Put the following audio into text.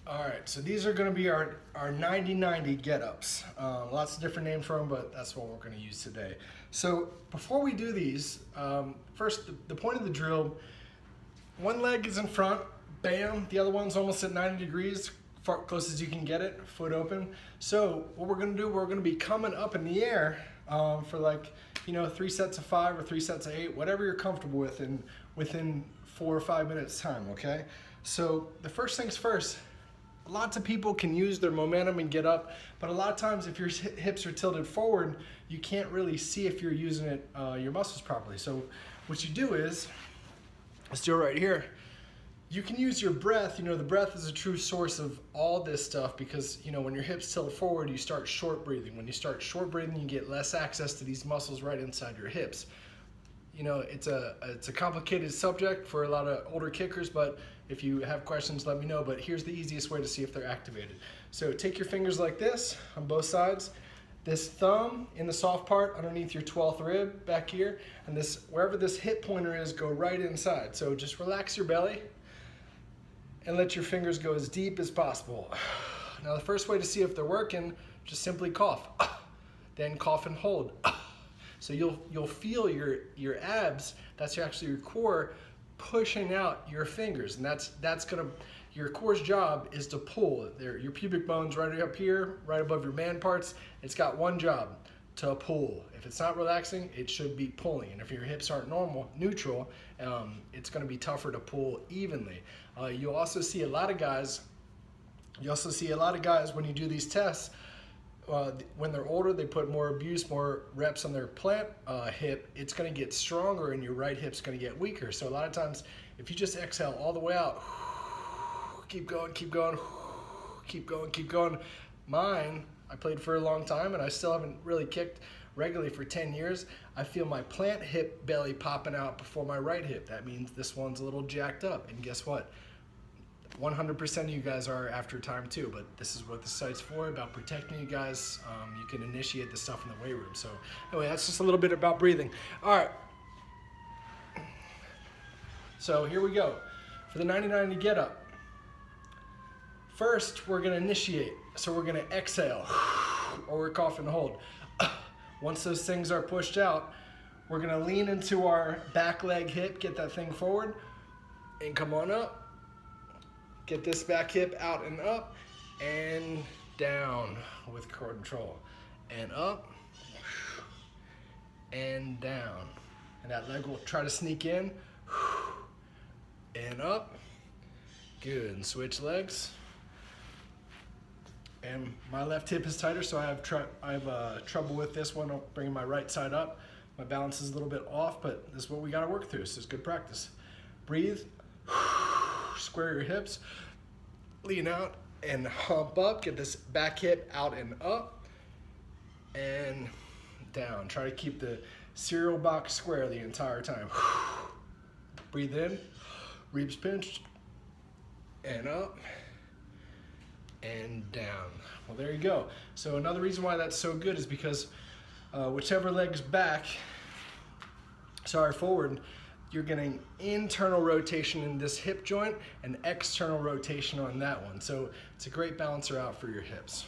All right, so these are going to be our 90-90 get-ups. Lots of different names for them, but that's what we're going to use today. So before we do these, first, the point of the drill, one leg is in front, bam, the other one's almost at 90 degrees, far close as you can get it, foot open. So what we're going to do, we're going to be coming up in the air for like, 3 sets of 5 or 3 sets of 8, whatever you're comfortable with within 4 or 5 minutes time, okay? So the first things first, lots of people can use their momentum and get up, but a lot of times if your hips are tilted forward, you can't really see if you're using it, your muscles properly. So what you do is, let's do it right here. You can use your breath. The breath is a true source of all this stuff because, when your hips tilt forward, you start short breathing. When you start short breathing, you get less access to these muscles right inside your hips. It's a complicated subject for a lot of older kickers, but if you have questions, let me know. But here's the easiest way to see if they're activated. So take your fingers like this on both sides. This thumb in the soft part underneath your 12th rib back here, and this wherever this hip pointer is, go right inside. So just relax your belly and let your fingers go as deep as possible. Now the first way to see if they're working, just simply cough. Then cough and hold. So you'll feel your abs, that's actually your core, pushing out your fingers, and that's gonna, your core's job is to pull. Your pubic bone's right up here, right above your man parts. It's got one job, to pull. If it's not relaxing, it should be pulling. And if your hips aren't neutral, it's gonna be tougher to pull evenly. You'll also see a lot of guys when you do these tests, when they're older, they put more reps on their plant hip. It's going to get stronger and your right hip's going to get weaker. So a lot of times, if you just exhale all the way out, keep going, keep going, keep going, keep going. Mine, I played for a long time and I still haven't really kicked regularly for 10 years. I feel my plant hip belly popping out before my right hip. That means this one's a little jacked up. And guess what? 100% of you guys are after time too, but this is what the site's for, about protecting you guys. You can initiate this stuff in the weight room. So anyway, that's just a little bit about breathing. All right. So here we go. For the 90-90 get up. First, we're gonna initiate. So we're gonna exhale, or we're cough and hold. Once those things are pushed out, we're gonna lean into our back leg hip, get that thing forward, and come on up. Get this back hip out and up and down with control. And up and down. And that leg will try to sneak in and up. Good. And switch legs. And my left hip is tighter, so I have trouble with this one, bringing my right side up. My balance is a little bit off, but this is what we got to work through. So it's good practice. Breathe. Square your hips, lean out and hump up. Get this back hip out and up and down. Try to keep the cereal box square the entire time. Breathe in, ribs pinched, and up and down. Well, there you go. So another reason why that's so good is because whichever leg's forward, you're getting internal rotation in this hip joint and external rotation on that one. So it's a great balancer out for your hips.